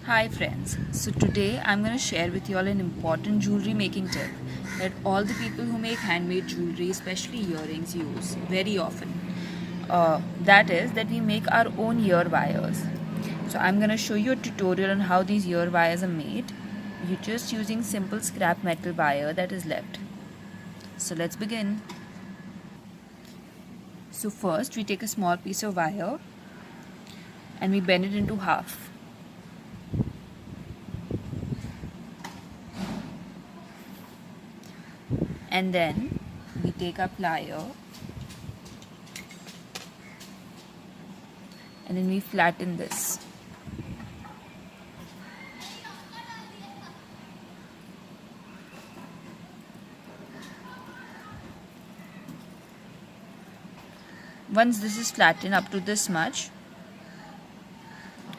Hi friends, so today I'm going to share with you all an important jewelry making tip that all the people who make handmade jewelry, especially earrings, use very often. That is that we make our own ear wires. So I'm going to show you a tutorial on how these ear wires are made. You're just using simple scrap metal wire that is left. So let's begin. So first we take a small piece of wire and we bend it into half. And then we take our plier and then we flatten this. Once this is flattened up to this much,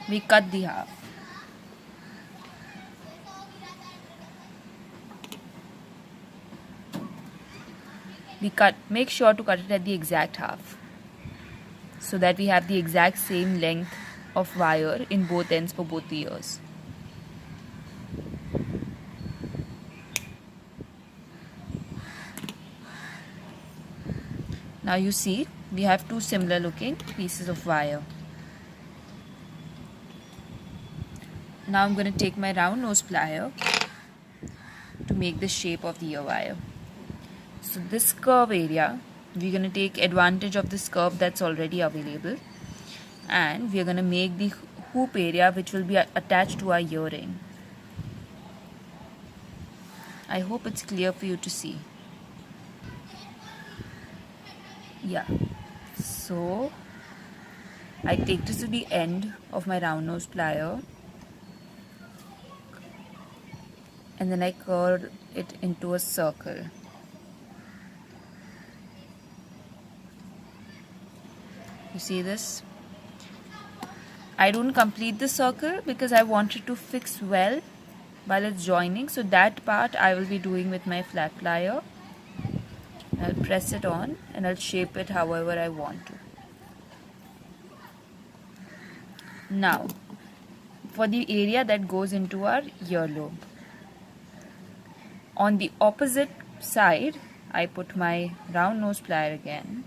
we cut the half. Make sure to cut it at the exact half so that we have the exact same length of wire in both ends for both the ears. Now you see we have two similar looking pieces of wire. Now I'm going to take my round nose plier to make the shape of the ear wire. So this curve area, we're going to take advantage of this curve that's already available, and we're going to make the hoop area which will be attached to our earring. I hope it's clear for you to see. Yeah, so I take this to the end of my round nose plier and then I curl it into a circle. You see this? I don't complete the circle because I want it to fix well while it's joining, so that part I will be doing with my flat plier. I'll press it on and I'll shape it however I want to. Now, for the area that goes into our earlobe, on the opposite side, I put my round nose plier again.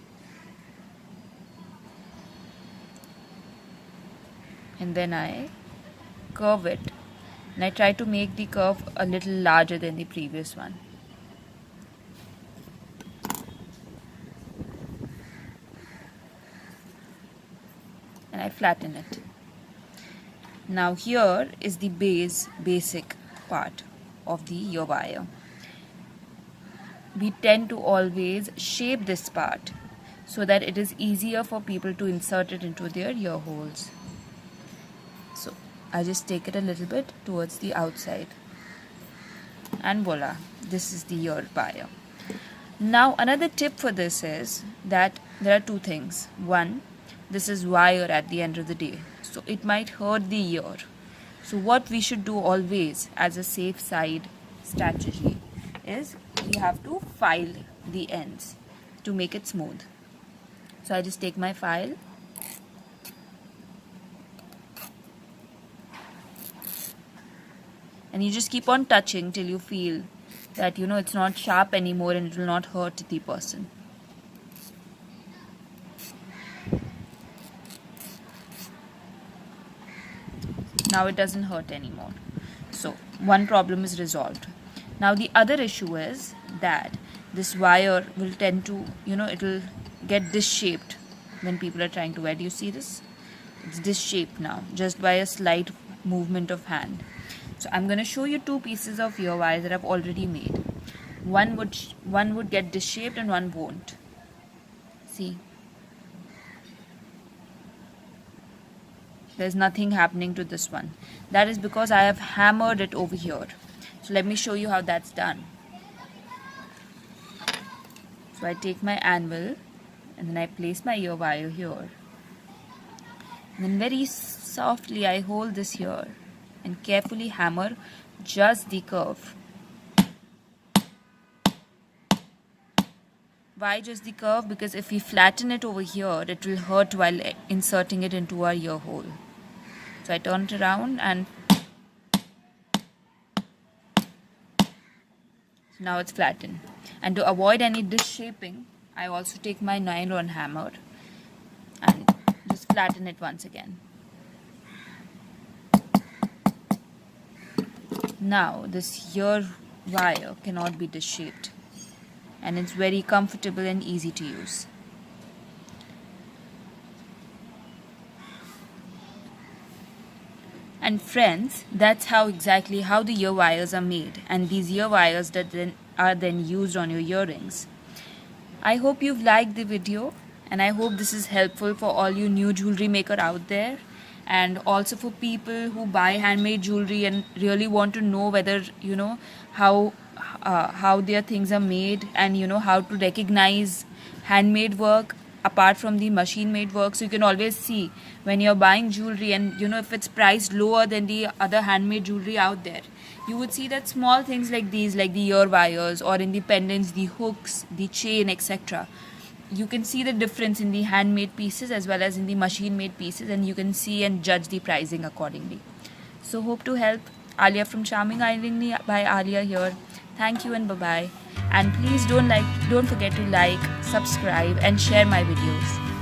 And then I curve it, and I try to make the curve a little larger than the previous one. And I flatten it. Now here is the basic part of the ear wire. We tend to always shape this part so that it is easier for people to insert it into their ear holes. So I just take it a little bit towards the outside, and voila, this is the ear wire. Now another tip for this is that there are two things. One, this is wire at the end of the day, so it might hurt the ear. So what we should do always as a safe side strategy is we have to file the ends to make it smooth. So I just take my file and you just keep on touching till you feel that it's not sharp anymore and it will not hurt the person. Now it doesn't hurt anymore. So one problem is resolved. Now the other issue is that this wire will tend to, it'll get disshaped when people are trying to wear. Do you see this? It's disshaped now just by a slight movement of hand. So I'm going to show you two pieces of ear wires that I've already made. One would get disshaped and one won't. See? There's nothing happening to this one. That is because I have hammered it over here. So let me show you how that's done. So I take my anvil and then I place my ear wire here. And then very softly I hold this here and carefully hammer just the curve. Why just the curve? Because if we flatten it over here, it will hurt while inserting it into our ear hole. So I turn it around and Now it's flattened. And to avoid any disshaping, I also take my nylon hammer and just flatten it once again. Now this here wire cannot be disshaped, and it's very comfortable and easy to use. And friends, that's exactly how the ear wires are made, and these ear wires are then used on your earrings. I hope you've liked the video, and I hope this is helpful for all you new jewelry maker out there, and also for people who buy handmade jewelry and really want to know whether how their things are made, and how to recognize handmade work apart from the machine made work. So you can always see when you're buying jewelry, and if it's priced lower than the other handmade jewelry out there, you would see that small things like these, like the ear wires, or in the pendants, the hooks, the chain, etc., you can see the difference in the handmade pieces as well as in the machine made pieces, and you can see and judge the pricing accordingly. So hope to help. Alia from Charming Island by Alia here. Thank you and bye bye. And please don't forget to like, subscribe and share my videos.